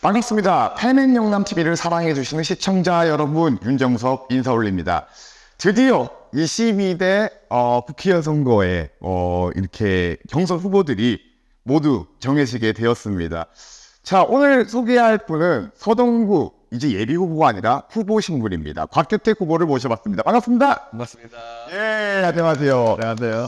반갑습니다. 팬앤 영남TV를 사랑해주시는 시청자 여러분, 윤정석 인사 올립니다. 드디어 22대 국회의원 선거에 이렇게 경선 후보들이 모두 정해지게 되었습니다. 자, 오늘 소개할 분은 서동구 이제 예비 후보가 아니라 후보신 분입니다. 곽규택 후보를 모셔봤습니다. 반갑습니다. 반갑습니다. 예, 안녕하세요. 안녕하세요.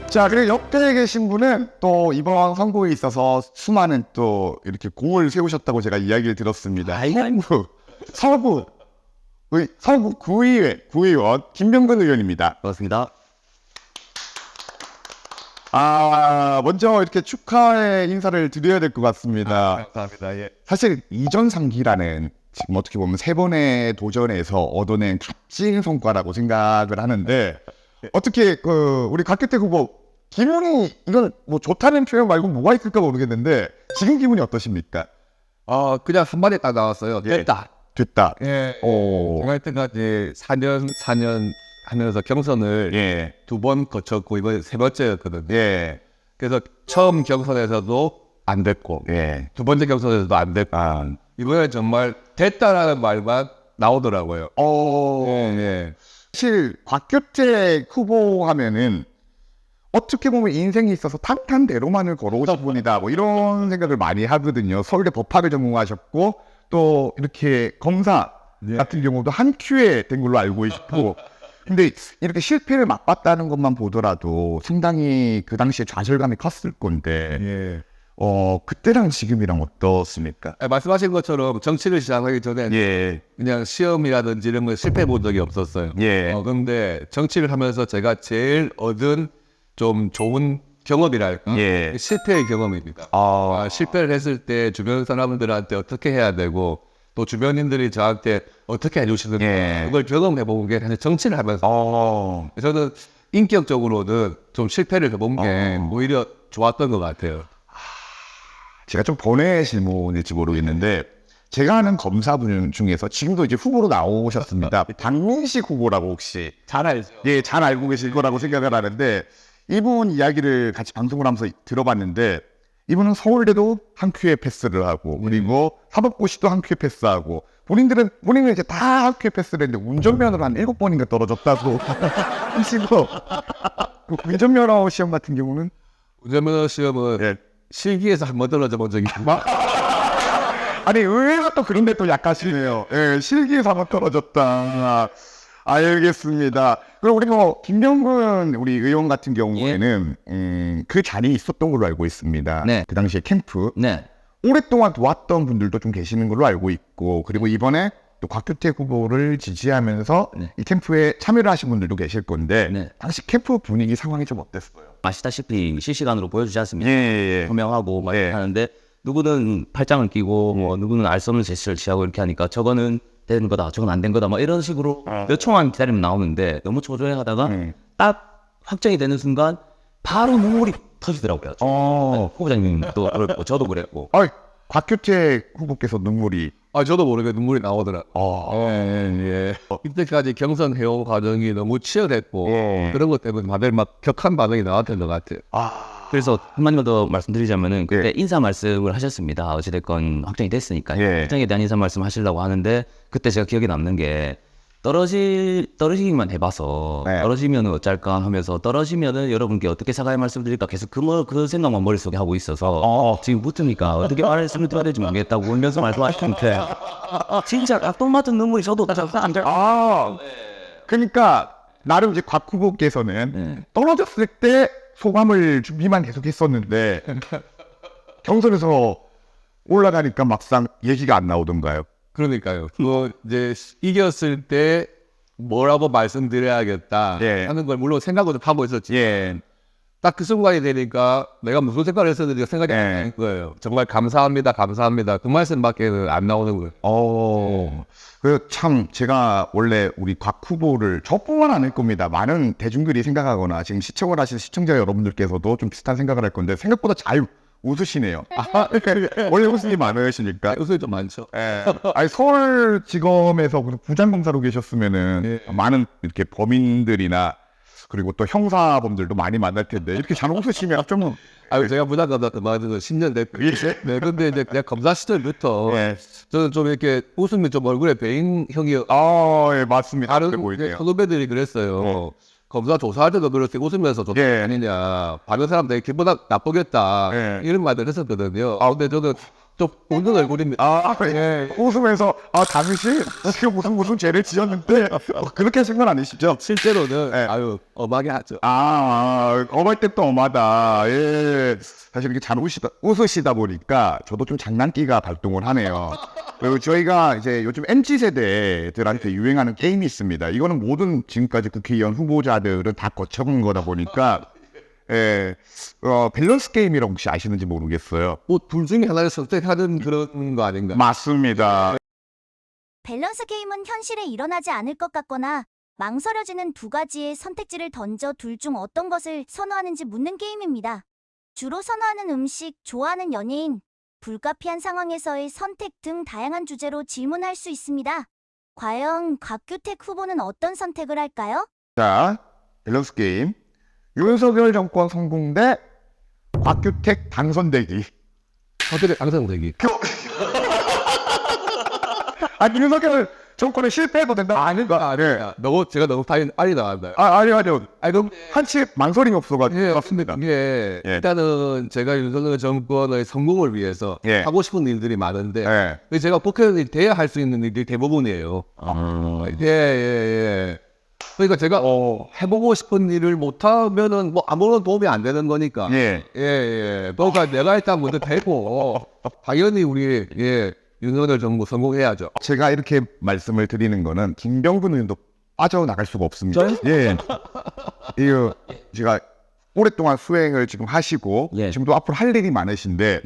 자, 그리고 옆에 계신 분은 또 이번 선거에 있어서 수많은 또 이렇게 공을 세우셨다고 제가 이야기를 들었습니다. 서구 구의원 김병근 의원입니다. 반갑습니다. 먼저 이렇게 축하의 인사를 드려야 될 것 같습니다. 감사합니다. 예. 사실 이전 상기라는 지금 어떻게 보면 세 번의 도전에서 얻어낸 값진 성과라고 생각을 하는데 어떻게 우리 곽규택 후보 기분이 이건 뭐 좋다는 표현 말고 뭐가 있을까 모르겠는데 지금 기분이 어떠십니까? 그냥 한 마디 딱 나왔어요. 됐다. 됐다. 예. 오. 제가 여태까지 4년 하면서 경선을 예. 2번 거쳤고 이번 세 번째였거든요. 예. 그래서 처음 경선에서도 안 됐고 예. 두 번째 경선에서도 안 됐고 이번에 정말 됐다라는 말만 나오더라고요. 예. 사실 곽규택 후보 하면은 어떻게 보면 인생에 있어서 탄탄대로만을 걸어오신 분이다 뭐 이런 생각을 많이 하거든요. 서울대 법학을 전공하셨고 또 이렇게 검사 같은 경우도 한 큐에 된 걸로 알고 있고 근데 이렇게 실패를 맛봤다는 것만 보더라도 상당히 그 당시에 좌절감이 컸을 건데 예. 그때랑 지금이랑 어떻습니까? 말씀하신 것처럼 정치를 시작하기 전에 예. 그냥 시험이라든지 이런 걸 실패해 본 적이 없었어요. 예. 그런데 정치를 하면서 제가 제일 얻은 좀 좋은 경험이랄까? 예. 실패의 경험입니다. 실패를 했을 때 주변 사람들한테 어떻게 해야 되고 또 주변인들이 저한테 어떻게 해주시는가 예. 그걸 경험해 본 게 사실 정치를 하면서 저는 인격적으로는 좀 실패를 해본 게 오히려 좋았던 것 같아요. 제가 좀 번외 질문일지 모르겠는데 제가 아는 검사분 중에서 지금도 이제 후보로 나오셨습니다. 박민식 후보라고 혹시 잘 알죠. 예, 잘 알고 계실 거라고 생각을 하는데 이분 이야기를 같이 방송을 하면서 들어봤는데 이분은 서울대도 한 큐에 패스를 하고 그리고 사법고시도 한 큐에 패스하고 본인은 이제 다 한 큐에 패스를 했는데 운전면허를 한 7번인가 떨어졌다고 하시고 그 운전면허 시험 같은 경우는 운전면허 시험은 예. 실기에서 한 번 떨어져 본 적이 있어요. 아니 의외가 또 그런데 또 약하시네요. 예, 실기에서 한번 떨어졌다. 알겠습니다. 그럼 우리 김병근 우리 의원 같은 경우에는 그 자리에 있었던 걸로 알고 있습니다. 네. 그 당시에 캠프 네. 오랫동안 도왔던 분들도 좀 계시는 걸로 알고 있고 그리고 이번에 또 곽규택 후보를 지지하면서 네. 이 캠프에 참여를 하신 분들도 계실 건데 네. 당시 캠프 분위기 상황이 좀 어땠어요? 아시다시피 실시간으로 보여주지 않습니까? 예. 조명하고 막 예. 이렇게 하는데 누구는 팔짱을 끼고 뭐 누구는 알 수 없는 제스처를 취하고 이렇게 하니까 저거는 된 거다 저건 안 된 거다 뭐 이런 식으로 몇 초만 기다리면 나오는데 너무 초조해 하다가 딱 확정이 되는 순간 바로 눈물이 터지더라고요. 후보자님도 그랬고 저도 그랬고 곽규택 후보께서 눈물이 저도 모르게 눈물이 나오더라고요. 예. 이때까지 경선 해온 과정이 너무 치열했고 그런 것 때문에 다들 막 격한 반응이 나왔던 것 같아요. 그래서 한마디만 더 말씀드리자면은 그때 인사 말씀을 하셨습니다. 어찌됐건 확정이 됐으니까요. 확정에 대한 인사 말씀 하시려고 하는데 그때 제가 기억에 남는 게 떨어지기만 해봐서 떨어지면은 어쩔까 하면서 떨어지면은 여러분께 어떻게 사과의 말씀드릴까 계속 그 생각만 머릿속에 하고 있어서 지금 붙으니까 어떻게 말씀을 드려야 될지 모르겠다고 울면서 말씀하시는데 진짜 악동 같은 눈물이 저도 안 돼. 그러니까 나름 이제 곽 후보께서는 떨어졌을 때 소감을 준비만 계속 했었는데 경선에서 올라가니까 막상 얘기가 안 나오던가요? 그러니까요. 이제 이겼을 때 뭐라고 말씀드려야겠다 예. 하는 걸 물론 생각을 하고 있었지. 예. 딱 그 순간이 되니까 내가 무슨 생각을 했었는지 생각이 안 나는 거예요. 정말 감사합니다, 감사합니다. 그 말씀밖에는 안 나오는 거예요. 참 제가 원래 우리 곽 후보를 저뿐만 아닐 겁니다. 많은 대중들이 생각하거나 지금 시청을 하신 시청자 여러분들께서도 좀 비슷한 생각을 할 건데 생각보다 잘 웃으시네요. 원래 웃음이 많으시니까. 웃음이 좀 많죠. 예. 아니 서울지검에서 부장검사로 계셨으면은 많은 이렇게 범인들이나 그리고 또 형사범들도 많이 만날 텐데 이렇게 잘 웃으시면 좀 제가 부장검사 그만둔 10년 됐고. 네, 근데 이제 내가 검사 시절부터 예. 저는 좀 이렇게 웃음이 좀 얼굴에 배인 형이 예, 맞습니다. 다른 그래 보이네요. 선후배들이 그랬어요. 검사 조사할 때도 그렇게 웃으면서 조사 아니냐. 다른 사람 되게 기분 나쁘겠다. 이런 말들 했었거든요. 근데 저는 좀 웃는 얼굴입니다. 웃으면서 당신 지금 무슨 죄를 지었는데 그렇게 하신 건 아니시죠? 실제로는 아유 엄하게 하죠. 엄할 때 또 엄하다. 예. 사실 이렇게 잘 웃으시다 보니까 저도 좀 장난기가 발동을 하네요. 그리고 저희가 이제 요즘 MZ 세대들한테 유행하는 게임이 있습니다. 이거는 모든 지금까지 국회의원 후보자들은 다 거쳐본 거다 보니까 밸런스 게임이라고 혹시 아시는지 모르겠어요. 뭐 둘 중에 하나를 선택하는 그런 거 아닌가? 맞습니다. 밸런스 게임은 현실에 일어나지 않을 것 같거나 망설여지는 두 가지의 선택지를 던져 둘 중 어떤 것을 선호하는지 묻는 게임입니다. 주로 선호하는 음식, 좋아하는 연예인, 불가피한 상황에서의 선택 등 다양한 주제로 질문할 수 있습니다. 과연 곽규택 후보는 어떤 선택을 할까요? 자, 밸런스 게임. 윤석열 정권 성공 대 곽규택 당선되기. 어떻게 당선되기? 윤석열 정권은 실패해도 된다? 아닌가? 제가 너무 빨리 나왔나요? 아니요. 그럼 한치 망설임이 없어가지고. 맞습니다. 일단은 제가 윤석열 정권의 성공을 위해서 하고 싶은 일들이 많은데 제가 국회의원이 돼야 할 수 있는 일들이 대부분이에요. 그러니까 제가 해보고 싶은 일을 못하면은 뭐 아무런 도움이 안 되는 거니까. 그러니까 내가 일단 먼저 되고 당연히 우리 윤석열 정부 성공해야죠. 제가 이렇게 말씀을 드리는 거는 김병근 의원도 빠져나갈 수가 없습니다. 이거 제가 오랫동안 수행을 지금 하시고 지금도 앞으로 할 일이 많으신데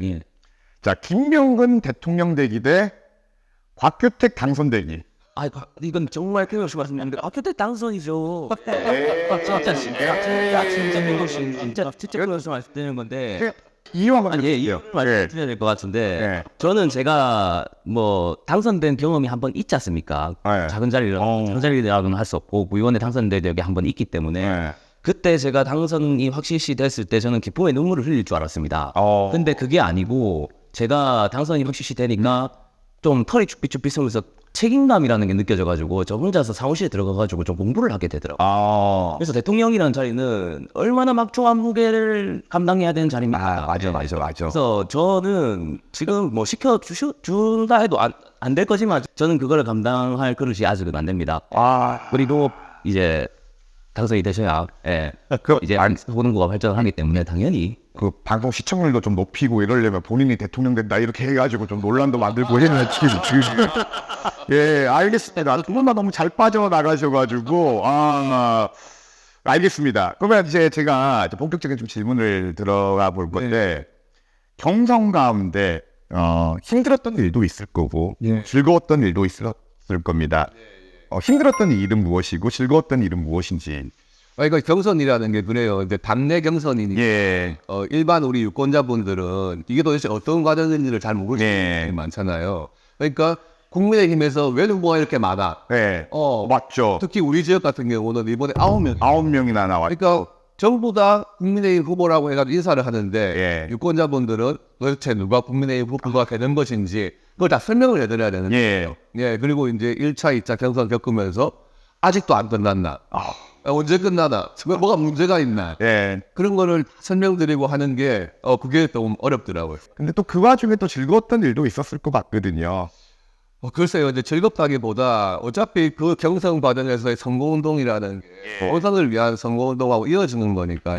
자, 김병근 대통령 되기 대 곽규택 당선되기. 이건 정말 끊임없이 말씀드리는데 곽규택 당선이죠. 진짜 끊임없이 말씀드리는 건데 이유만 이유를 말씀드려야 될 것 같은데 저는 제가 뭐 당선된 경험이 한 번 있지 않습니까? 작은 자리라고는 할 수 없고 구의원에 당선된 적이 한 번 있기 때문에 그때 제가 당선이 확실시 됐을 때 저는 기쁨의 눈물을 흘릴 줄 알았습니다. 근데 그게 아니고 제가 당선이 확실시 되니까 좀 털이 쭈삣쭈삣 쓰면서 책임감이라는 게 느껴져가지고 저 혼자서 사무실에 들어가가지고 좀 공부를 하게 되더라고요. 그래서 대통령이라는 자리는 얼마나 막중한 무게를 감당해야 되는 자리입니까? 맞아. 그래서 저는 지금 뭐 시켜준다 해도 안 될 거지만 저는 그거를 감당할 그릇이 아직은 안 됩니다. 그리고 이제 당선이 되셔야 이제 후보가 발전하기 때문에 당연히 그 방송 시청률도 좀 높이고 이러려면 본인이 대통령 된다 이렇게 해가지고 좀 논란도 만들고 해야 지금. 알겠습니다. 두 분만 너무 잘 빠져나가셔가지고 알겠습니다. 그러면 이제 제가 본격적인 좀 질문을 들어가 볼 건데 경선 가운데 힘들었던 일도 있을 거고 즐거웠던 일도 있었을 겁니다. 힘들었던 일은 무엇이고 즐거웠던 일은 무엇인지. 그러니까 경선이라는 게 그래요. 이제 당내 경선이니까 일반 우리 유권자분들은 이게 도대체 어떤 과정인지를 잘 모르는 분들이 많잖아요. 그러니까 국민의힘에서 왜 후보가 이렇게 많아? 맞죠. 특히 우리 지역 같은 경우는 이번에 9명이나 나왔죠. 그러니까 전부 다 국민의힘 후보라고 해가지고 인사를 하는데 유권자분들은 도대체 누가 국민의힘 후보가 되는 것인지 그걸 다 설명을 해드려야 되는 거예요. 그리고 이제 1차, 2차 경선 겪으면서 아직도 안 끝났나? 언제 끝나나? 뭐가 문제가 있나? 그런 거를 설명드리고 하는 게 그게 좀 어렵더라고요. 근데 또 그 와중에 또 즐거웠던 일도 있었을 것 같거든요. 글쎄요, 이제 즐겁다기보다 어차피 그 경선 과정에서의 선거운동이라는 게 본선을 위한 선거운동하고 이어지는 거니까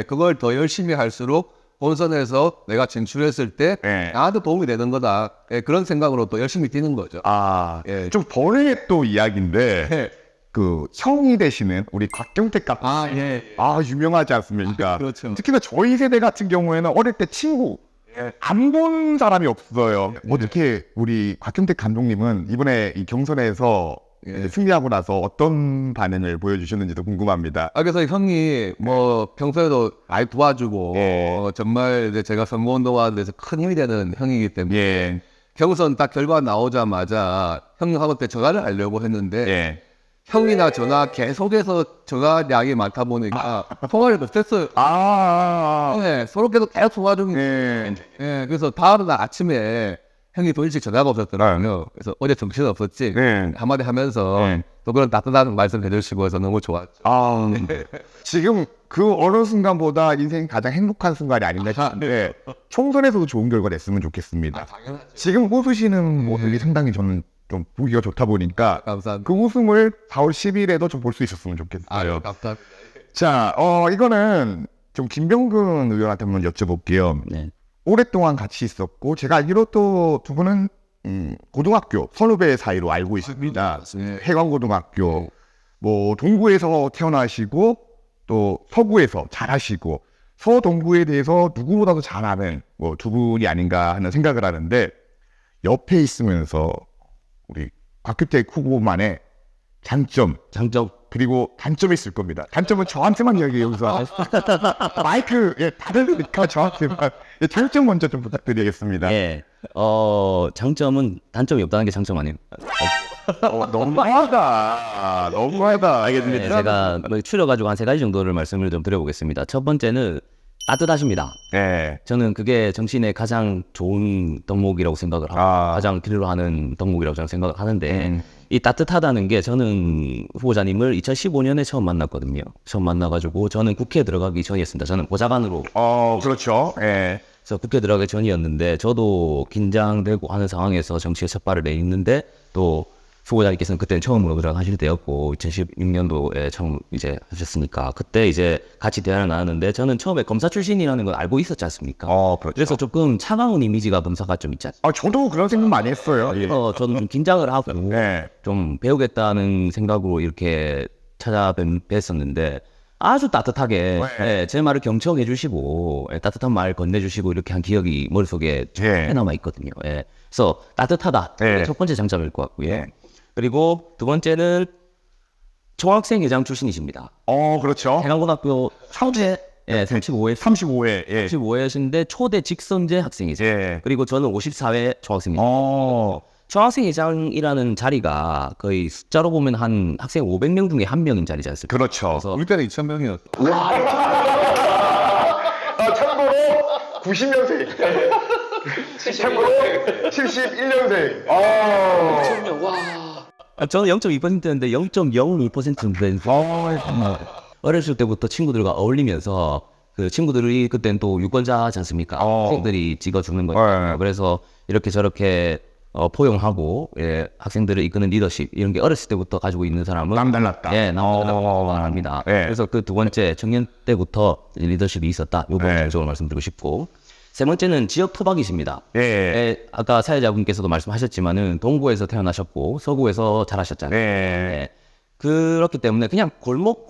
그걸 더 열심히 할수록 본선에서 내가 진출했을 때 나한테 도움이 되는 거다. 그런 생각으로 또 열심히 뛰는 거죠. 좀 번외의 또 이야기인데 그 형이 되시는 우리 곽경택 같은 유명하지 않습니까? 그렇죠. 특히나 저희 세대 같은 경우에는 어릴 때 친구 안 본 사람이 없어요. 어떻게 우리 곽경택 감독님은 이번에 이 경선에서 이제 승리하고 나서 어떤 반응을 보여주셨는지도 궁금합니다. 그래서 형이 뭐 평소에도 많이 도와주고 정말 이제 제가 선거운동하는 데서 큰 힘이 되는 형이기 때문에 경선 딱 결과 나오자마자 형하고 때 전화를 하려고 했는데 형이나 전화 계속해서 전화량이 많다 보니까 통화를 못했어요. 서로 계속 통화 중인데 그래서 다음날 아침에 형이 또 일찍 전화가 없었더라고요. 그래서 어제 정신 없었지 한마디 하면서 또 그런 따뜻한 말씀 해주시고 해서 너무 좋았죠. 지금 그 어느 순간보다 인생 가장 행복한 순간이 아닌가 싶은데 총선에서도 좋은 결과 냈으면 좋겠습니다. 지금 웃으시는 모습이 상당히 저는 좀 보기가 좋다 보니까 감사합니다. 그 웃음을 4월 10일에도 좀 볼 수 있었으면 좋겠어요. 감사합니다. 자, 이거는 좀 김병근 의원한테 한번 여쭤볼게요. 네. 오랫동안 같이 있었고 제가 알기로 또 두 분은 고등학교 선후배 사이로 알고 있습니다. 해관고등학교 뭐 동구에서 태어나시고 또 서구에서 자라시고 서동구에 대해서 누구보다도 잘 아는 뭐 두 분이 아닌가 하는 생각을 하는데 옆에 있으면서 우리 곽규택 후보만의 장점 그리고 단점이 있을 겁니다. 단점은 저한테만 이야기해요. 여기서 마이크 다르니까 저한테만 장점 먼저 좀 부탁드리겠습니다. 장점은 단점이 없다는 게 장점 아니에요. 너무하다. 알겠습니다. 네, 제가 뭐 추려가지고 한 3가지 정도를 말씀을 좀 드려보겠습니다. 첫 번째는 따뜻하십니다. 저는 그게 정치인의 가장 좋은 덕목이라고 생각을 하고 가장 길로 하는 덕목이라고 저는 생각을 하는데 이 따뜻하다는 게 저는 후보자님을 2015년에 처음 만났거든요. 처음 만나가지고 저는 국회에 들어가기 전이었습니다. 저는 보좌관으로. 그렇죠. 그래서 국회 들어가기 전이었는데 저도 긴장되고 하는 상황에서 정치에 첫 발을 내딛는데 또 후보자님께서는 그때는 처음으로 들어가실 때였고 2016년도에 처음 이제 하셨으니까 그때 이제 같이 대화를 나눴는데 저는 처음에 검사 출신이라는 걸 알고 있었지 않습니까? 그렇죠. 그래서 조금 차가운 이미지가 검사가 좀 있지 않습니까? 저도 그런 생각 많이 했어요. 그래서 저는 좀 긴장을 하고 좀 배우겠다는 생각으로 이렇게 찾아뵀었는데 아주 따뜻하게 제 말을 경청해 주시고 따뜻한 말 건네주시고 이렇게 한 기억이 머릿속에 남아 있거든요. 그래서 따뜻하다. 첫 번째 장점일 것 같고요. 그리고 두 번째는 총학생 회장 출신이십니다. 그렇죠. 해관고등학교 초대 35회신데 초대 직선제 학생이세요. 그리고 저는 54회 총학생입니다. 총학생 회장이라는 자리가 거의 숫자로 보면 한 학생 500명 중에 한 명인 자리지 않습니까? 그렇죠. 우리 때는 2,000명이었어. 참고로 90년생. 참고로 71년생. 저는 0.2%였는데 0.02%인데 어렸을 때부터 친구들과 어울리면서 그 친구들이 그때는 또 유권자지 않습니까? 학생들이 찍어주는 거예요. 그래서 이렇게 저렇게 포용하고 학생들을 이끄는 리더십 이런 게 어렸을 때부터 가지고 있는 사람은 남달랐다. 남달랐다고 말합니다. 그래서 그 두 번째 청년 때부터 리더십이 있었다. 요 부분적으로 말씀드리고 싶고 세 번째는 지역 토박이십니다. 아까 사회자분께서도 말씀하셨지만은 동구에서 태어나셨고 서구에서 자라셨잖아요. 그렇기 때문에 그냥 골목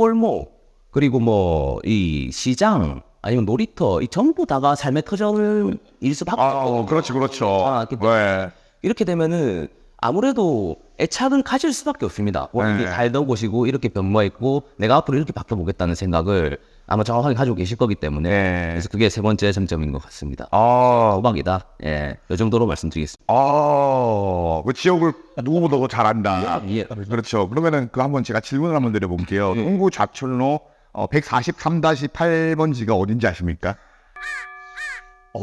그리고 뭐 이 시장 아니면 놀이터 이 전부 다가 삶의 터전일 수밖에 없거든요. 그렇죠. 이렇게 되면은 아무래도 애착은 가질 수밖에 없습니다. 원래 살던 곳이고 이렇게 변모했고 내가 앞으로 이렇게 바꿔보겠다는 생각을 아마 정확하게 가지고 계실 거기 때문에 그래서 그게 세 번째 장점인 것 같습니다. 호박이다. 이 정도로 말씀드리겠습니다. 그 지역을 누구보다 더 잘 안다. 그렇죠. 그러면은 그 한번 제가 질문을 한번 드려볼게요. 동구 좌천로 143-8번지가 어딘지 아십니까?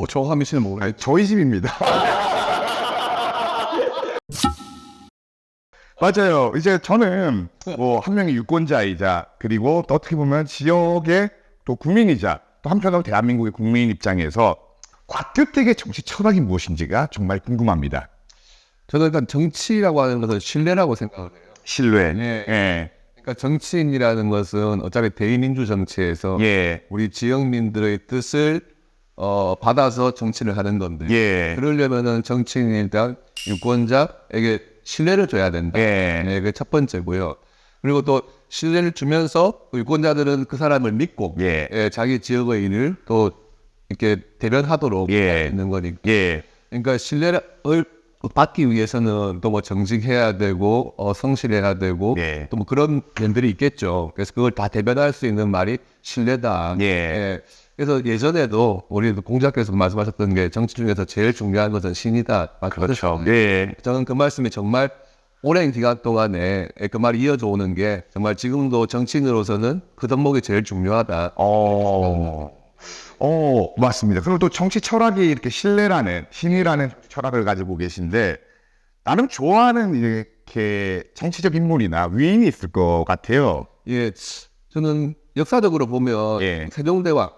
정확한 씨는 모르겠어요. 저희 집입니다. 맞아요. 이제 저는 뭐 한 명의 유권자이자 그리고 또 어떻게 보면 지역의 또 국민이자 또 한편으로 대한민국의 국민 입장에서 곽규택의 정치 철학이 무엇인지가 정말 궁금합니다. 저는 일단 정치라고 하는 것은 신뢰라고 생각을 해요. 신뢰. 그러니까 정치인이라는 것은 어차피 대의민주 정치에서 우리 지역민들의 뜻을 받아서 정치를 하는 건데 그러려면은 정치인이 일단 유권자에게 신뢰를 줘야 된다. 그게 첫 번째고요. 그리고 또 신뢰를 주면서 유권자들은 그 사람을 믿고 예. 자기 지역의 일을 또 이렇게 대변하도록 있는 거니까. 그러니까 신뢰를 받기 위해서는 또 뭐 정직해야 되고 성실해야 되고 또 뭐 그런 면들이 있겠죠. 그래서 그걸 다 대변할 수 있는 말이 신뢰다. 그래서 예전에도 우리 공자께서 말씀하셨던 게 정치 중에서 제일 중요한 것은 신이다. 그렇죠. 저는 그 말씀이 정말 오랜 기간 동안에 그 말이 이어져 오는 게 정말 지금도 정치인으로서는 그 덕목이 제일 중요하다. 맞습니다. 그리고 또 정치 철학이 이렇게 신이라는 철학을 가지고 계신데, 나름 좋아하는 이렇게 정치적 인물이나 위인이 있을 것 같아요. 저는 역사적으로 보면 세종대왕,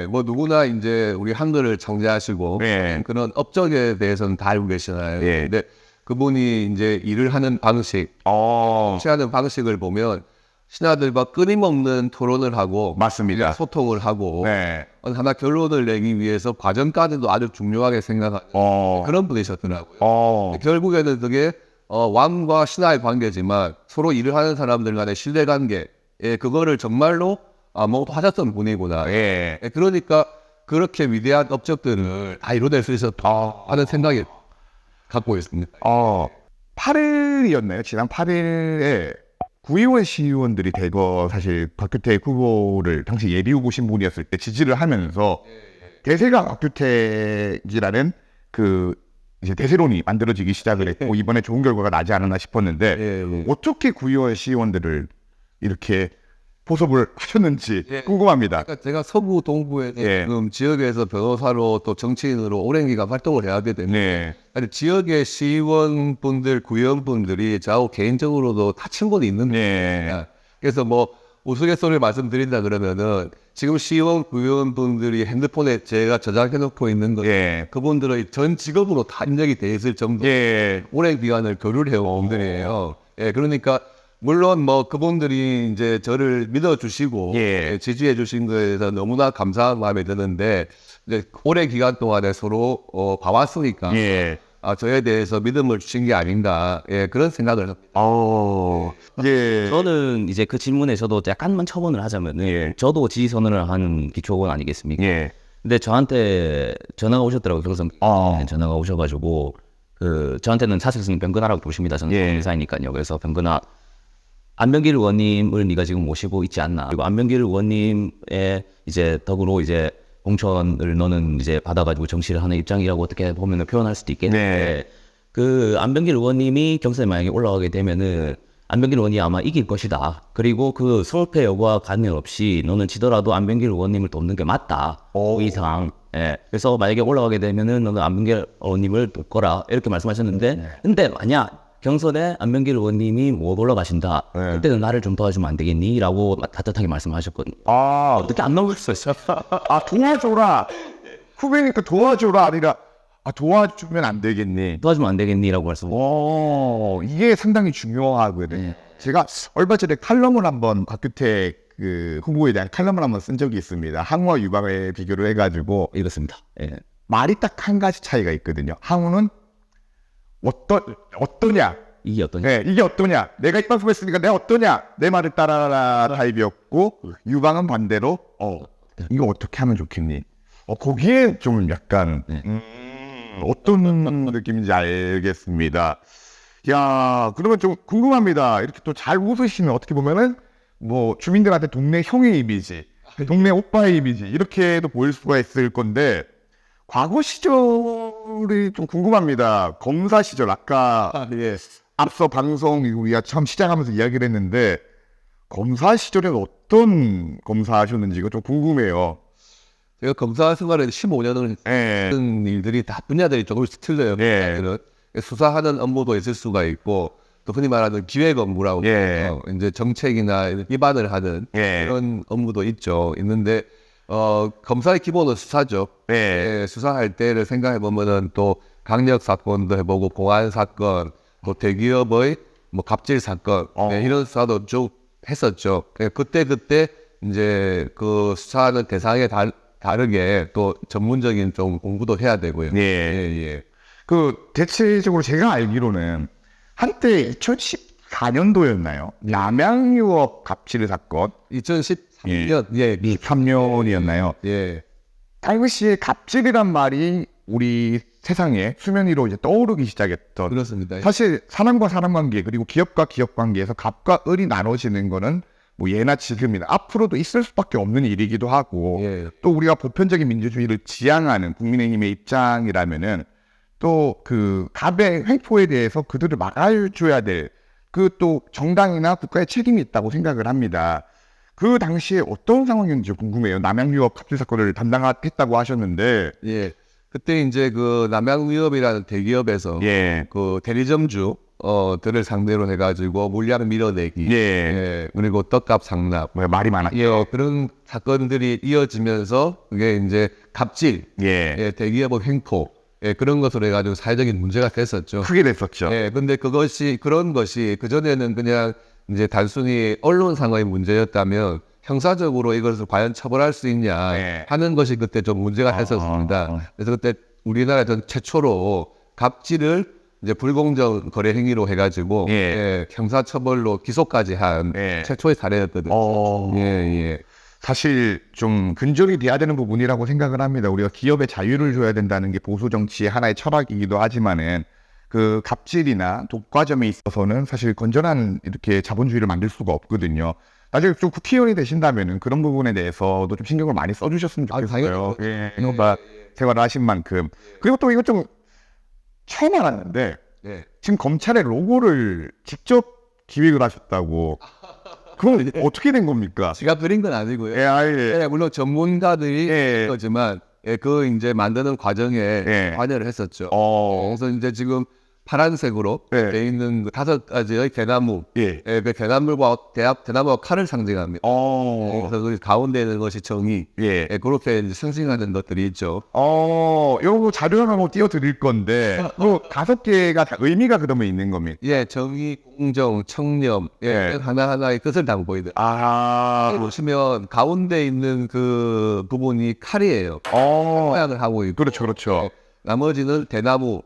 뭐 누구나 이제 우리 한글을 창제하시고 그런 업적에 대해서는 다 알고 계시나요? 근데 그분이 이제 일을 하는 방식, 취하는 방식을 보면 신하들과 끊임없는 토론을 하고 맞습니다. 소통을 하고 하나 결론을 내기 위해서 과정까지도 아주 중요하게 생각하는 그런 분이셨더라고요. 결국에는 그게 왕과 신하의 관계지만 서로 일을 하는 사람들 간의 신뢰관계, 그거를 정말로 하셨던 분이구나. 그러니까 그렇게 위대한 업적들을 다 이뤄낼 수 있었다 하는 생각이 갖고 있습니다. 8일이었나요? 지난 8일에 구의원 시의원들이 대거 사실 박규택 후보를 당시 예비 후보 신분이었을 때 지지를 하면서 대세가 박규택이라는 그 이제 대세론이 만들어지기 시작을 했고 이번에 좋은 결과가 나지 않았나 싶었는데 어떻게 구의원 시의원들을 이렇게 포섭을 하셨는지 궁금합니다. 그러니까 제가 서구 동부에 지금 지역에서 변호사로 또 정치인으로 오랜 기간 활동을 해야 되는데 지역의 시의원분들, 구의원분들이 저하고 개인적으로도 다 친분이 있는데 그래서 뭐 우스갯소리를 말씀드린다 그러면은 지금 시의원, 구의원분들이 핸드폰에 제가 저장해놓고 있는 거 그분들의 전 직업으로 다 인정이 돼 있을 정도로 오랜 기간을 교류를 해온 분들이에요. 그러니까 물론 뭐 그분들이 이제 저를 믿어주시고 지지해 주신 거에 대해서 너무나 감사한 마음이 드는데 이제 오랜 기간 동안에 서로 봐왔으니까 저에 대해서 믿음을 주신 게 아닌가 그런 생각을 합니다. 저는 이제 그 질문에 저도 약간만 첨언을 하자면은 저도 지지 선언을 한 기초원 아니겠습니까? 근데 저한테 전화가 오셨더라고요. 그래서 전화가 오셔가지고 그 저한테는 사실상 병근하라고 부르십니다. 저는 의사이니까요. 그래서 병근아, 안병길 의원님을 네가 지금 모시고 있지 않나. 그리고 안병길 의원님의 이제 덕으로 이제 공천을 너는 이제 받아가지고 정치를 하는 입장이라고 어떻게 보면 표현할 수도 있겠는데 그 안병길 의원님이 경선에 만약에 올라가게 되면은 안병길 의원이 아마 이길 것이다. 그리고 그 수업회 여부와 관계없이 너는 지더라도 안병길 의원님을 돕는 게 맞다. 그 이상. 그래서 만약에 올라가게 되면은 너는 안병길 의원님을 돕거라. 이렇게 말씀하셨는데 근데 만약 경선에 안병길 의원님이 못 올라가신다. 그때는 나를 좀 도와주면 안 되겠니? 라고 따뜻하게 말씀하셨거든요. 어떻게 안 넘을 수 있어요? 도와줘라. 후배니까 도와줘라 아니라 도와주면 안 되겠니? 도와주면 안 되겠니? 라고 말씀. 이게 상당히 중요하거든요. 제가 얼마 전에 칼럼을 한번 박규택 그 후보에 대한 칼럼을 한번 쓴 적이 있습니다. 항우와 유방에 비교를 해가지고 이렇습니다. 말이 딱 한 가지 차이가 있거든요. 항우는 어떠냐? 이게 어떠냐? 이게 어떠냐? 내가 이 방송 했으니까 내가 어떠냐? 내 말을 따라라 타입이었고 유방은 반대로 이거 어떻게 하면 좋겠니? 거기에 좀 약간 어떤 느낌인지 알겠습니다. 야, 그러면 좀 궁금합니다. 이렇게 또 잘 웃으시면 어떻게 보면은 뭐 주민들한테 동네 형의 이미지, 동네 오빠의 이미지 이렇게도 보일 수가 있을 건데 과거 시절이 좀 궁금합니다. 검사 시절 아까 앞서 방송 우리가 처음 시작하면서 이야기를 했는데 검사 시절에 어떤 검사하셨는지가 좀 궁금해요. 제가 검사 생활에 15년을 했던 일들이 다 분야들이 조금씩 틀려요. 수사하는 업무도 있을 수가 있고 또 흔히 말하는 기획 업무라고 이제 정책이나 입안을 하는 그런 업무도 있는데 검사의 기본은 수사죠. 수사할 때를 생각해 보면은 또 강력 사건도 해보고 공안 사건, 또 대기업의 뭐 갑질 사건 이런 수사도 쭉 했었죠. 그때 이제 그 수사하는 대상에 다르게 또 전문적인 좀 공부도 해야 되고요. 예. 그 대체적으로 제가 알기로는 한때 2010 2014년도였나요? 남양유업 갑질 사건. 2013년, 예, 13년이었나요? 예. 당시에 갑질이란 말이 우리 세상에 수면 위로 이제 떠오르기 시작했던. 그렇습니다. 사실 사람과 사람 관계 그리고 기업과 기업 관계에서 갑과 을이 나눠지는 거는 뭐 예나 지금이나 앞으로도 있을 수밖에 없는 일이기도 하고 예. 또 우리가 보편적인 민주주의를 지향하는 국민의힘의 입장이라면은 또 그 갑의 횡포에 대해서 그들을 막아줘야 될 그 또 정당이나 국가의 책임이 있다고 생각을 합니다. 그 당시에 어떤 상황이었는지 궁금해요. 남양유업 갑질 사건을 담당했다고 하셨는데, 예. 그때 이제 그 남양유업이라는 대기업에서 예, 그 대리점주 들을 상대로 해가지고 물량 밀어내기, 예, 예, 그리고 떡값 상납, 뭐 말이 많았죠. 예, 그런 사건들이 이어지면서 그게 이제 갑질, 예, 예, 대기업의 횡포, 예, 그런 것으로 해가지고 사회적인 문제가 됐었죠. 크게 됐었죠. 예, 근데 그런 것이 그전에는 그냥 이제 단순히 언론상의 문제였다면 형사적으로 이것을 과연 처벌할 수 있냐 네. 하는 것이 그때 좀 문제가 됐었습니다. 그래서 그때 우리나라에서 최초로 갑질을 이제 불공정 거래 행위로 해가지고 예. 예, 형사처벌로 기소까지 한 예. 최초의 사례였거든요. 예, 예. 사실 좀 근절이 돼야 되는 부분이라고 생각을 합니다. 우리가 기업에 자유를 줘야 된다는 게 보수 정치의 하나의 철학이기도 하지만은 그 갑질이나 독과점에 있어서는 사실 건전한 이렇게 자본주의를 만들 수가 없거든요. 나중에 좀 국회의원이 되신다면은 그런 부분에 대해서도 좀 신경을 많이 써주셨으면 좋겠어요. 예, 이거가 생활을 하신 만큼. 그리고 또 이거 좀 처음 알았는데 예. 지금 검찰의 로고를 직접 기획을 하셨다고. 그건 어떻게 된 겁니까? 제가 그린 건 아니고요. 예, 아예. 예, 물론 전문가들이 예. 거지만 예, 그 이제 만드는 과정에 예. 관여를 했었죠. 어, 그래서 이제 지금 파란색으로 예. 돼 있는 그 5가지의 대나무, 예. 예, 그 대나무와 대나무와 칼을 상징합니다. 어, 그래서 그 가운데 있는 것이 정의, 예. 예, 그렇게 이제 상징하는 것들이 있죠. 요거 자료하나 띄워드릴 건데, 뭐 5개가 다 의미가 그러면 있는 겁니다. 예, 정의, 공정, 청렴, 예, 예. 하나하나의 뜻을 담고 있는. 보시면 가운데 있는 그 부분이 칼이에요. 모양을 하고 있고, 그렇죠, 그렇죠. 예, 나머지는 대나무,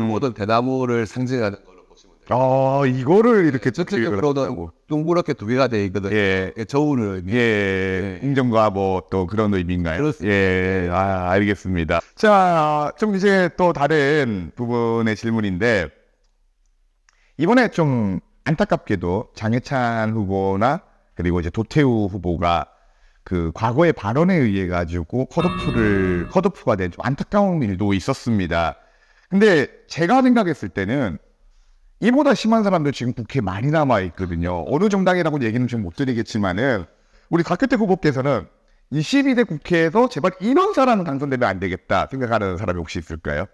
모든 대나무를 상징하는 걸로 보시면 돼요. 이거를 이렇게 전체적으로는 동그랗게 2개가 되어 있거든요. 예. 저울을 의미. 예, 공정과 뭐 또 그런 의미인가요? 그렇습니다. 예, 알겠습니다. 자, 좀 이제 또 다른 부분의 질문인데, 이번에 좀 안타깝게도 장해찬 후보나 그리고 이제 도태우 후보가 그 과거의 발언에 의해 가지고 컷오프가 된 좀 안타까운 일도 있었습니다. 근데 제가 생각했을 때는 이보다 심한 사람들 지금 국회에 많이 남아 있거든요. 어느 정당이라고 얘기는 좀 못 드리겠지만은 우리 박규택 후보께서는 이 12대 국회에서 제발 이런 사람은 당선되면 안 되겠다 생각하는 사람이 혹시 있을까요?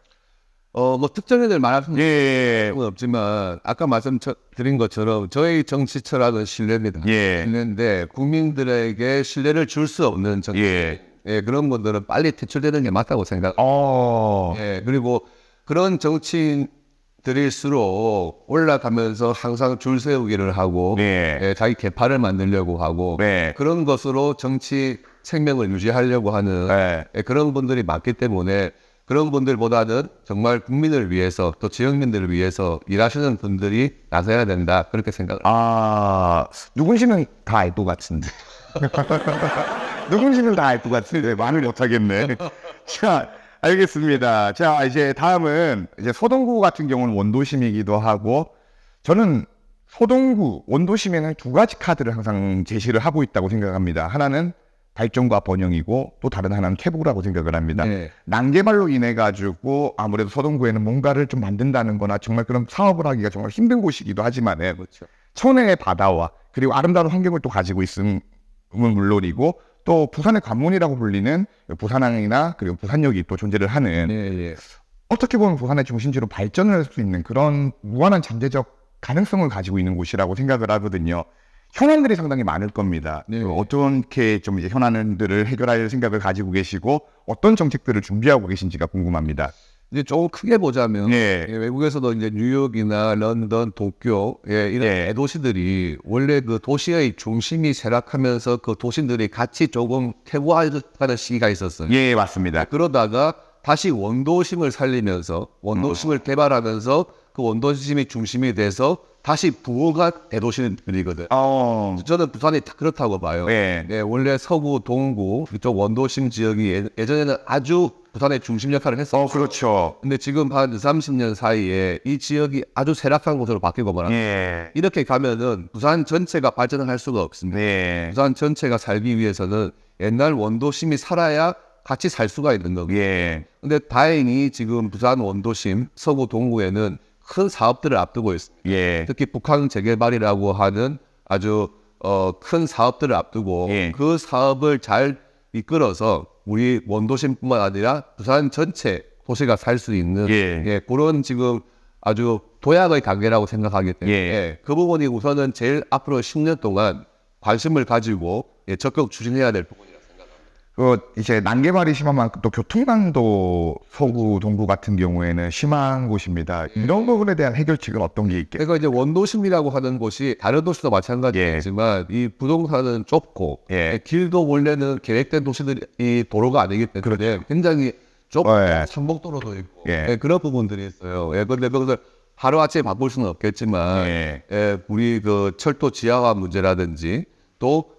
뭐 특정 애들 말할 수는 예, 없지만 아까 말씀드린 것처럼 저희 정치 철학은 신뢰입니다. 예, 신뢰인데 국민들에게 신뢰를 줄 수 없는 정치, 예. 예, 그런 분들은 빨리 퇴출되는 게 맞다고 생각. 예, 그리고 그런 정치인들일수록 올라가면서 항상 줄 세우기를 하고 네. 예, 자기 개파를 만들려고 하고 네. 그런 것으로 정치 생명을 유지하려고 하는 네. 예, 그런 분들이 많기 때문에 그런 분들보다는 정말 국민을 위해서 또 지역민들을 위해서 일하시는 분들이 나서야 된다 그렇게 생각을 누군지는 다 알 것 같은데. 누군지는 다 알 것 같은데 말을 못 하겠네. 자, 알겠습니다. 자, 이제 다음은 이제 소동구 같은 경우는 원도심이기도 하고 저는 소동구 원도심에는 2가지 카드를 항상 제시를 하고 있다고 생각합니다. 하나는 발전과 번영이고 또 다른 하나는 퇴보라고 생각을 합니다. 네. 난개발로 인해 가지고 아무래도 소동구에는 뭔가를 좀 만든다는 거나 정말 그런 사업을 하기가 정말 힘든 곳이기도 하지만은 그렇죠. 천혜의 바다와 그리고 아름다운 환경을 또 가지고 있음은 물론이고 또 부산의 관문이라고 불리는 부산항이나 그리고 부산역이 또 존재를 하는 예. 어떻게 보면 부산의 중심지로 발전을 할 수 있는 그런 무한한 잠재적 가능성을 가지고 있는 곳이라고 생각을 하거든요. 현안들이 상당히 많을 겁니다. 네. 어떻게 좀 이제 현안들을 해결할 생각을 가지고 계시고 어떤 정책들을 준비하고 계신지가 궁금합니다. 이제 조금 크게 보자면 예. 예, 외국에서도 이제 뉴욕이나 런던, 도쿄 이런 예. 대도시들이 원래 그 도시의 중심이 쇠락하면서 그 도시들이 같이 조금 퇴보하는 시기가 있었어요. 예, 맞습니다. 그러다가 다시 원도심을 살리면서 원도심을 개발하면서 그 원도심이 중심이 돼서 다시 부호가 대도시들이거든. 저는 부산이 다 그렇다고 봐요. 예. 네, 원래 서구, 동구 이쪽 원도심 지역이 예전에는 아주 부산의 중심 역할을 했어요. 그렇죠. 근데 지금 한 20, 30년 사이에 이 지역이 아주 쇠락한 곳으로 바뀌고 말합니다. 예. 이렇게 가면은 부산 전체가 발전을 할 수가 없습니다. 네. 부산 전체가 살기 위해서는 옛날 원도심이 살아야 같이 살 수가 있는 거고. 예. 근데 다행히 지금 부산 원도심 서구 동구에는 큰 사업들을 앞두고 있습니다. 예. 특히 북한 재개발이라고 하는 아주 큰 사업들을 앞두고 예. 그 사업을 잘 이끌어서 우리 원도심뿐만 아니라 부산 전체 도시가 살 수 있는 예. 그런 지금 아주 도약의 단계라고 생각하기 때문에 예. 그 부분이 우선은 제일 앞으로 10년 동안 관심을 가지고 적극 추진해야 될 부분이라고 생각합니다. 이제 난개발이 심한 만큼 또 교통난도 서구 동구 같은 경우에는 심한 곳입니다. 이런 부분에 대한 해결책은 어떤 게 있겠어요? 그러니까 이제 원도심이라고 하는 곳이 다른 도시도 마찬가지지만 이 부동산은 좁고 길도 원래는 계획된 도시들이 도로가 아니기 때문에 굉장히 좁고 산복도로도 있고 그런 부분들이 있어요. 그런데 그것을 하루아침에 바꿀 수는 없겠지만 우리 그 철도 지하화 문제라든지 또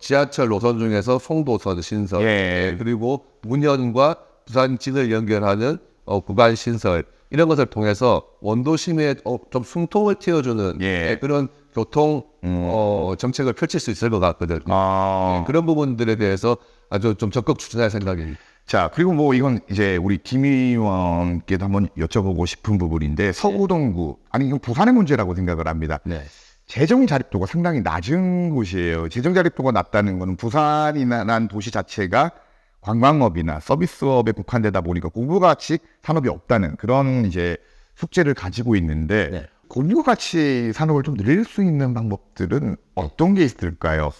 지하철 노선 중에서 송도선 신설 그리고 문현과 부산 진을 연결하는 구간 신설 이런 것을 통해서 원도심에 좀 숨통을 틔워주는 그런 교통 정책을 펼칠 수 있을 것 같거든요. 그런 부분들에 대해서 아주 좀 적극 추진할 생각입니다. 자, 그리고 뭐 이건 이제 우리 김 의원께도 한번 여쭤보고 싶은 부분인데 서구 동구 아니 이건 부산의 문제라고 생각을 합니다. 재정 자립도가 상당히 낮은 곳이에요. 재정 자립도가 낮다는 것은 부산이라는 도시 자체가 관광업이나 서비스업에 국한되다 보니까 고부가치 산업이 없다는 그런 이제 숙제를 가지고 있는데 고부가치 산업을 좀 늘릴 수 있는 방법들은 어떤 게 있을까요?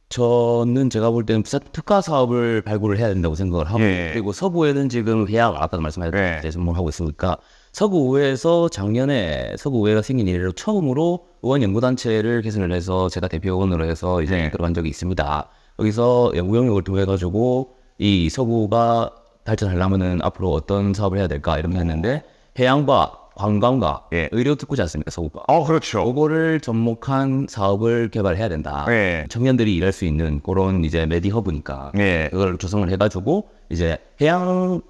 저는 제가 볼 때는 부산 특화 사업을 발굴을 해야 된다고 생각을 하고 그리고 서구에는 지금 해양 아까도 말씀하셨듯이 전문하고 있으니까 서구의회에서 작년에 서구의회가 생긴 이래로 처음으로 의원 연구단체를 개설을 해서 제가 대표의원으로 해서 이제 들어간 적이 있습니다. 여기서 연구 영역을 통해가지고 이 서구가 발전하려면은 앞으로 어떤 사업을 해야 될까 이런 거 했는데 해양과 관광과 의료 특구지 않습니까 서구가? 그렇죠. 그거를 접목한 사업을 개발해야 된다. 청년들이 일할 수 있는 그런 이제 메디 허브니까 그걸 조성을 해가지고 이제 해양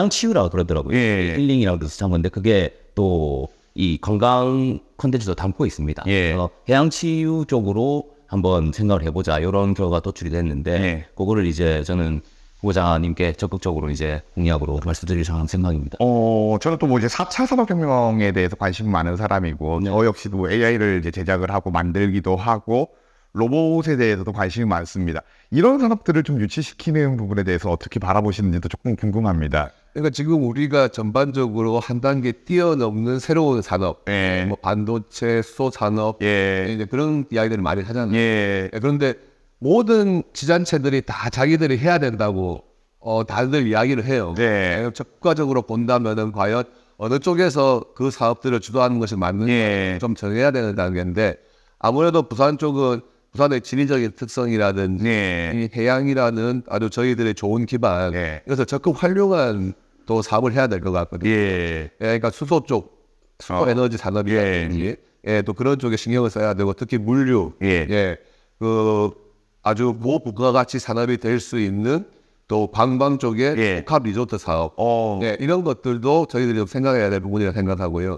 치유라고 그러더라고요. 힐링이랑 비슷한 건데 그게 또 이 관광 컨텐츠도 담고 있습니다. 그래서 해양 치유 쪽으로 한번 생각을 해보자 이런 결과가 도출이 됐는데 그거를 이제 저는 후보자님께 적극적으로 이제 공약으로 말씀드릴 생각입니다. 저는 또 뭐 이제 4차 산업혁명에 대해서 관심 많은 사람이고 저 역시도 AI를 이제 제작을 하고 만들기도 하고 로봇에 대해서도 관심이 많습니다. 이런 산업들을 좀 유치시키는 부분에 대해서 어떻게 바라보시는지도 조금 궁금합니다. 그러니까 지금 우리가 전반적으로 한 단계 뛰어넘는 새로운 산업, 뭐 반도체, 수소 산업, 이제 그런 이야기들을 많이 하잖아요. 그런데 모든 지자체들이 다 자기들이 해야 된다고 다들 이야기를 해요. 적극적으로 본다면은 과연 어느 쪽에서 그 사업들을 주도하는 것이 맞는지 좀 정해야 되는 단계인데 아무래도 부산 쪽은 부산의 지리적인 특성이라든지 이 해양이라는 아주 저희들의 좋은 기반 그래서 적극 활용한 또 사업을 해야 될 것 같거든요. 그러니까 수소 쪽, 수소 에너지 산업이라든지 또 그런 쪽에 신경을 써야 되고 특히 물류, 그 아주 고부가가치 산업이 될 수 있는 또 관광 쪽의 복합 리조트 사업 이런 것들도 저희들이 좀 생각해야 될 부분이라 생각하고요.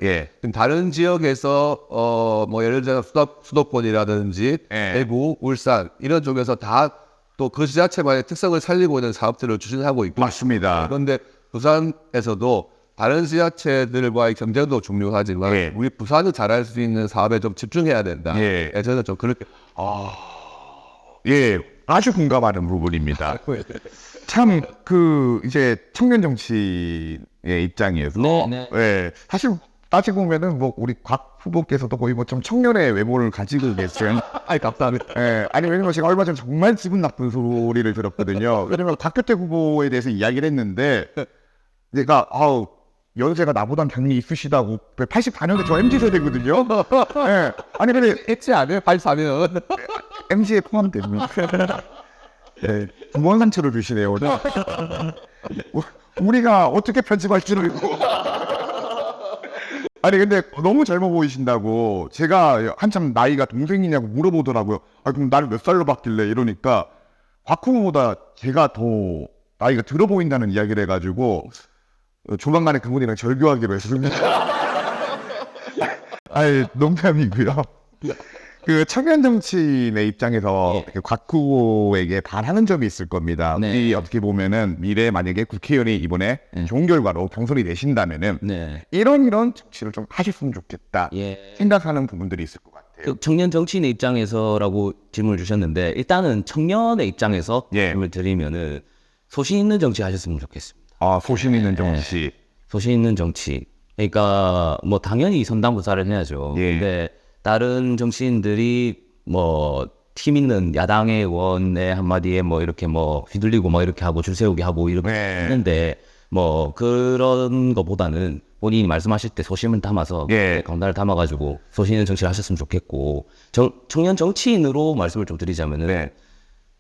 다른 지역에서 뭐 예를 들어 수도권이라든지 대구, 울산 이런 쪽에서 다 또 그 지자체만의 특성을 살리고 있는 사업들을 추진하고 있고 맞습니다. 그런데 부산에서도 다른 지자체들과의 경쟁도 중요하지만 우리 부산을 잘할 수 있는 사업에 좀 집중해야 된다. 저는 좀 그렇게 아주 공감하는 부분입니다. 참 그 이제 청년 정치의 입장에서 사실 따지고 보면은 뭐 우리 곽 후보께서도 거의 뭐 좀 청년의 외모를 가지고 계신 감사합니다. 아니 왜냐면 제가 얼마 전에 정말 기분 나쁜 소리를 들었거든요. 왜냐면 박규태 후보에 대해서 이야기를 했는데 내가 연세가 나보단 당연히 있으시다고 84년에 저 MZ 세대거든요. 아니 근데 했지 않아요? 84년 MZ에 포함됩니다. 무한 상처를 주시네요. 우리가 어떻게 편집할지를 아니 근데 너무 젊어 보이신다고 제가 한참 나이가 동생이냐고 물어보더라고요. 아 그럼 나를 몇 살로 봤길래 이러니까 곽 후보보다 제가 더 나이가 들어 보인다는 이야기를 해가지고 조만간에 그분이랑 절교하기로 했습니다. 아니 농담이고요. 그 청년 정치인의 입장에서 예. 곽 후보에게 바라는 점이 있을 겁니다. 네. 우리 어떻게 보면은 미래에 만약에 국회의원이 이번에 좋은 결과로 당선이 되신다면은 네. 이런 정치를 좀 하셨으면 좋겠다 예. 생각하는 부분들이 있을 것 같아요. 그 청년 정치인의 입장에서라고 질문을 주셨는데 일단은 청년의 입장에서 예. 질문을 드리면은 소신 있는 정치 하셨으면 좋겠습니다. 아 소신 있는 정치. 소신 있는 정치. 그러니까 뭐 당연히 선당부사를 해야죠. 예. 근데 다른 정치인들이 뭐 팀 있는 야당의 의원의 한마디에 뭐 이렇게 뭐 휘둘리고 뭐 이렇게 하고 줄 세우게 하고 이렇게 네. 하는데 뭐 그런 거보다는 본인이 말씀하실 때 소심을 담아서 예. 건달을 담아가지고 소신 있는 정치를 하셨으면 좋겠고 청년 정치인으로 말씀을 좀 드리자면은 네.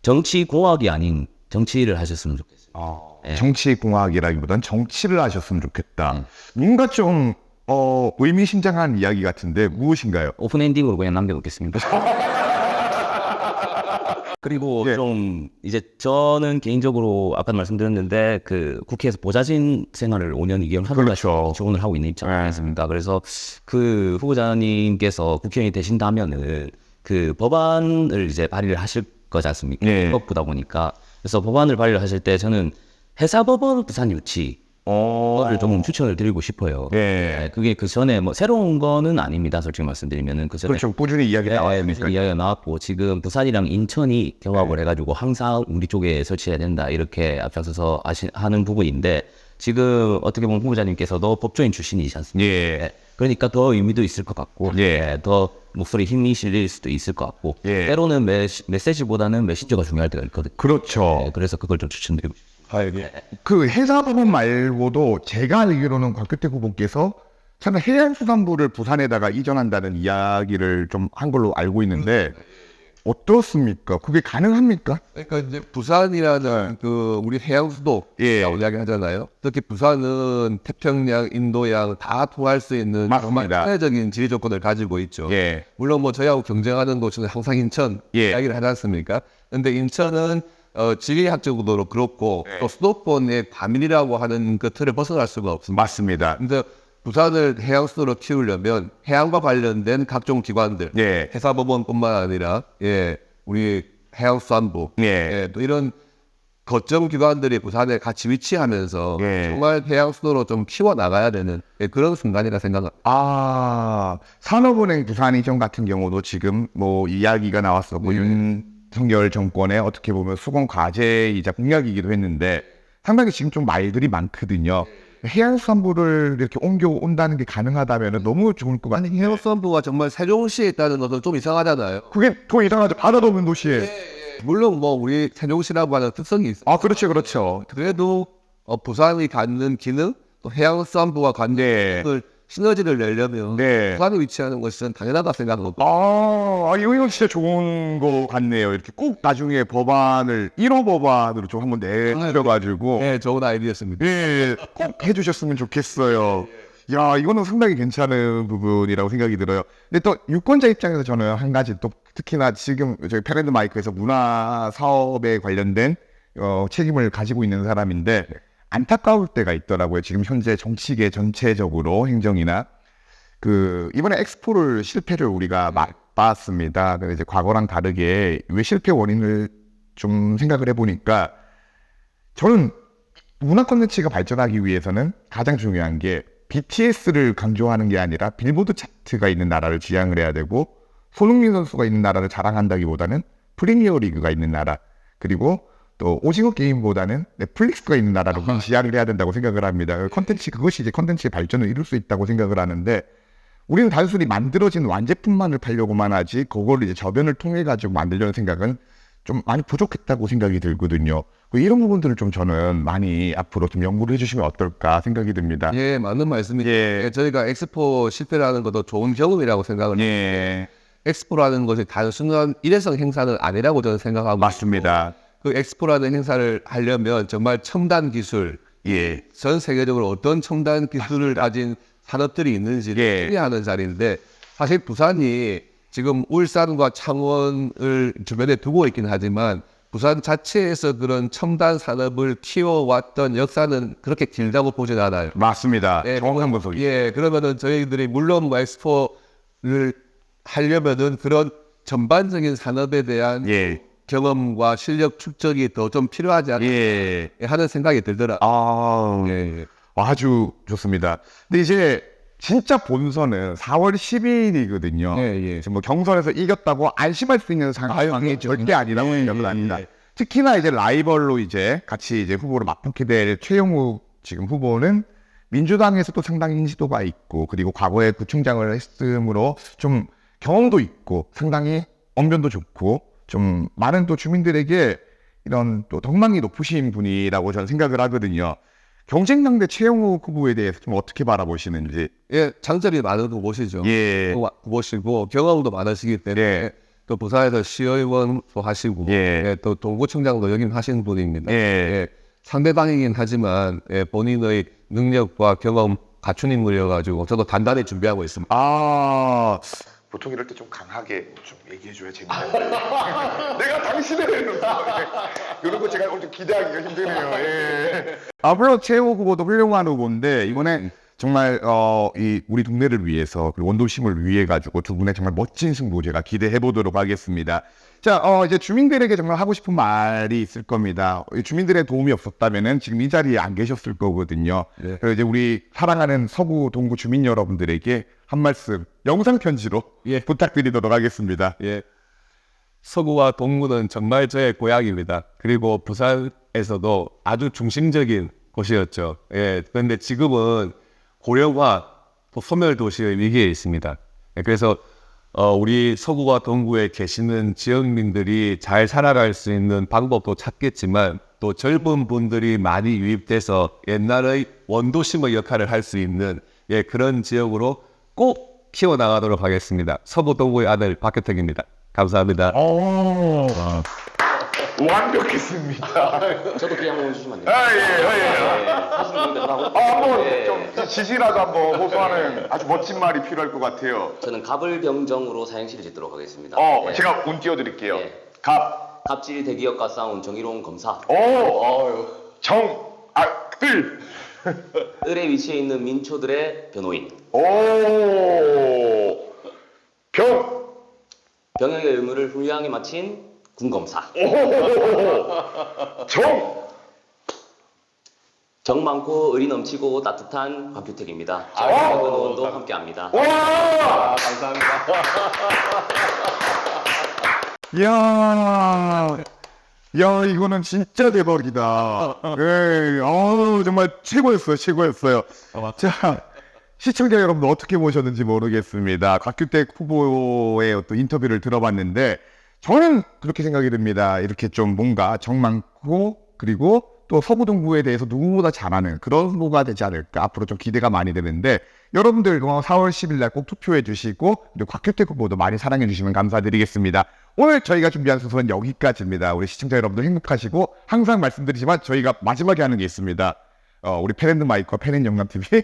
정치공학이 아닌 정치를 하셨으면 좋겠어요. 예. 정치공학이라기보단 정치를 하셨으면 좋겠다. 뭔가 좀 의미심장한 이야기 같은데 무엇인가요? 오픈 엔딩으로 그냥 남겨놓겠습니다. 그리고 예. 좀 이제 저는 개인적으로 아까 말씀드렸는데 그 국회에서 보좌진 생활을 5년 2개월 하다가 그렇죠. 지원을 하고 있는 입장 아니겠습니까? 그래서 그 후보자님께서 국회의원이 되신다면은 그 법안을 이제 발의를 하실 거지 않습니까? 예. 헌법부다 보니까 그래서 법안을 발의를 하실 때 저는 회사법원 부산 유치 를 좀 추천을 드리고 싶어요. 예. 네, 그게 그 전에 뭐 새로운 거는 아닙니다. 솔직히 말씀드리면은 그 전에 그렇죠. 꾸준히 이야기 나왔으니까. 이야기가 나왔고 지금 부산이랑 인천이 경합을 해가지고 항상 우리 쪽에 설치해야 된다 이렇게 앞장서서 하는 부분인데 지금 어떻게 보면 후보자님께서도 법조인 출신이지 않습니까? 예. 네, 그러니까 더 의미도 있을 것 같고 예. 네, 더 목소리 힘이 실릴 수도 있을 것 같고 예. 때로는 메시지보다는 메신저가 중요할 때가 있거든요. 그렇죠. 네, 그래서 그걸 좀 추천드리고 싶습니다. 그 해사법원 말고도 제가 알기로는 곽규택 후보께서 저는 해양수산부를 부산에다가 이전한다는 이야기를 좀 한 걸로 알고 있는데 어떻습니까? 그게 가능합니까? 그러니까 이제 부산이라는 그 우리 해양 수도라고 이야기 하잖아요. 특히 부산은 태평양, 인도양 다 통할 수 있는 정말 맞습니다. 편의적인 지리 조건을 가지고 있죠. 예. 물론 뭐 저희하고 경쟁하는 곳은 항상 인천 예. 이야기를 하지 않습니까? 근데 인천은 지리학적으로 그렇고 또 수도권의 과밀이라고 하는 그 틀을 벗어날 수가 없습니다. 맞습니다. 근데 부산을 해양 수도로 키우려면 해양과 관련된 각종 기관들, 예. 해사법원뿐만 아니라 우리 해양수산부, 또 이런 거점 기관들이 부산에 같이 위치하면서 정말 해양 수도로 좀 키워 나가야 되는 그런 순간이라 생각합니다. 아, 산업은행 부산 이전 같은 경우도 지금 뭐 이야기가 나왔었고 윤석열 정권의 어떻게 보면 수건 과제이자 공약이기도 했는데 상당히 지금 좀 말들이 많거든요. 해양수산부를 이렇게 옮겨온다는 게 가능하다면 너무 좋을 것 같아요. 해양수산부가 정말 세종시에 있다는 것은 좀 이상하잖아요. 그게 더 이상하죠. 바다도 없는 도시에. 물론 뭐 우리 세종시라고 하는 특성이 있어요. 아, 그렇죠, 그렇죠. 그래도 부산이 갖는 기능, 또 해양수산부가 갖는 기능을 시너지를 내려면 부산에 위치하는 것은 당연하다 생각하고. 이거 진짜 좋은 거 같네요. 이렇게 꼭 나중에 법안을 1호 법안으로 좀 한번 내주셔가지고 네, 좋은 아이디어였습니다. 꼭 해주셨으면 좋겠어요. 야, 이거는 상당히 괜찮은 부분이라고 생각이 들어요. 근데 또 유권자 입장에서 저는 한 가지 또 특히나 지금 저희 패러드 마이크에서 문화 사업에 관련된 책임을 가지고 있는 사람인데 안타까울 때가 있더라고요. 지금 현재 정치계 전체적으로 행정이나 이번에 엑스포를 실패를 우리가 맛봤습니다. 이제 과거랑 다르게 왜 실패 원인을 좀 생각을 해보니까 저는 문화 콘텐츠가 발전하기 위해서는 가장 중요한 게 BTS를 강조하는 게 아니라 빌보드 차트가 있는 나라를 지향을 해야 되고 손흥민 선수가 있는 나라를 자랑한다기보다는 프리미어 리그가 있는 나라 그리고 또 오징어 게임보다는 넷플릭스가 있는 나라로 지향을 해야 된다고 생각을 합니다. 콘텐츠 그것이 이제 콘텐츠의 발전을 이룰 수 있다고 생각을 하는데 우리는 단순히 만들어진 완제품만을 팔려고만 하지 그걸 이제 저변을 통해 가지고 만들려는 생각은 좀 많이 부족했다고 생각이 들거든요. 이런 부분들을 좀 저는 많이 앞으로 좀 연구를 해주시면 어떨까 생각이 듭니다. 예, 맞는 말씀이죠. 저희가 엑스포 실패라는 것도 좋은 경험이라고 생각을 합니다. 엑스포라는 것이 단순한 일회성 행사는 아니라고 저는 생각하고 맞습니다. 그 엑스포라는 행사를 하려면 정말 첨단 기술, 전 세계적으로 어떤 첨단 기술을 가진 산업들이 있는지를 추리하는 자리인데 사실 부산이 지금 울산과 창원을 주변에 두고 있긴 하지만 부산 자체에서 그런 첨단 산업을 키워왔던 역사는 그렇게 길다고 보진 않아요. 맞습니다. 정확한 분석이. 예, 그러면은 저희들이 물론 뭐 엑스포를 하려면은 그런 전반적인 산업에 대한 경험과 실력 축적이 더 좀 필요하지 않나 하는 생각이 들더라고요. 아주 좋습니다. 근데 이제 진짜 본선은 4월 10일이거든요. 지금 뭐 경선에서 이겼다고 안심할 수 있는 상황이 절대 아니라고 생각을 합니다. 특히나 이제 라이벌로 이제 같이 이제 후보로 맞붙게 될 최영우 지금 후보는 민주당에서도 상당히 인지도가 있고 그리고 과거에 구청장을 했으므로 좀 경험도 있고 상당히 언변도 좋고 좀 많은 또 주민들에게 이런 또 덕망이 높으신 분이라고 저는 생각을 하거든요. 경쟁 상대 최영우 후보에 대해서 좀 어떻게 바라보시는지. 예, 장점이 많은 후보시죠. 후보시고 경험도 많으시기 때문에 또 부산에서 시의원도 하시고 또 동구청장도 역임하시는 분입니다. 상대방이긴 하지만 본인의 능력과 경험 갖춘 인물이어가지고 저도 단단히 준비하고 있습니다. 보통 이럴 때 좀 강하게 좀 얘기해줘야 재밌는데 내가 당신을 이런 거 제가 오늘 좀 기대하기가 힘드네요. 앞으로 최호 후보도 훌륭한 후보인데 이번에 정말 이 우리 동네를 위해서 그리고 원도심을 위해 가지고 두 분의 정말 멋진 승부 제가 기대해 보도록 하겠습니다. 자, 이제 주민들에게 정말 하고 싶은 말이 있을 겁니다. 주민들의 도움이 없었다면은 지금 이 자리에 안 계셨을 거거든요. 그래서 이제 우리 사랑하는 서구 동구 주민 여러분들에게 한 말씀 영상 편지로 부탁드리도록 하겠습니다. 서구와 동구는 정말 저의 고향입니다. 그리고 부산에서도 아주 중심적인 곳이었죠. 그런데 지금은 고령화, 또 소멸 도시의 위기에 있습니다. 그래서 우리 서구와 동구에 계시는 지역민들이 잘 살아갈 수 있는 방법도 찾겠지만 또 젊은 분들이 많이 유입돼서 옛날의 원도심의 역할을 할 수 있는 그런 지역으로 꼭 키워나가도록 하겠습니다. 서구 동구의 아들 박효택입니다. 감사합니다. 완벽했습니다. 저도 그냥 한번 주시면 안 돼요? 하시는 분들 하고 한번 좀 지지라도 한번 호소하는 아주 멋진 말이 필요할 것 같아요. 저는 갑을병정으로 사행시를 짓도록 하겠습니다. 제가 운 띄워드릴게요. 갑질 대기업과 싸운 정의로운 검사. 뜰. 을에 위치해 있는 민초들의 변호인. 병역의 의무를 훌륭하게 마친 군검사. 정 많고 의리 넘치고 따뜻한 박규택입니다. 작은 의원도 함께합니다. 감사합니다. 야, 이거는 진짜 대박이다. 정말 최고였어요. 자, 시청자 여러분 어떻게 보셨는지 모르겠습니다. 곽규택 후보의 어떤 인터뷰를 들어봤는데 저는 그렇게 생각이 듭니다. 이렇게 좀 뭔가 정 많고 그리고 또 서부동부에 대해서 누구보다 잘하는 그런 후보가 되지 않을까 앞으로 좀 기대가 많이 되는데 여러분들 4월 10일 날 꼭 투표해 주시고 그리고 곽규택 후보도 많이 사랑해 주시면 감사드리겠습니다. 오늘 저희가 준비한 순서는 여기까지입니다. 우리 시청자 여러분들 행복하시고 항상 말씀드리지만 저희가 마지막에 하는 게 있습니다. 우리 팬앤드마이크와 팬앤영남TV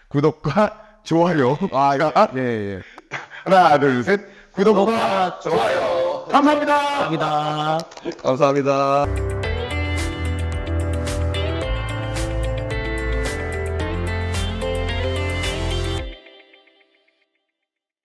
구독과 좋아요. 하나, 둘, 셋. 구독과 좋아요. 감사합니다. 감사합니다. 감사합니다.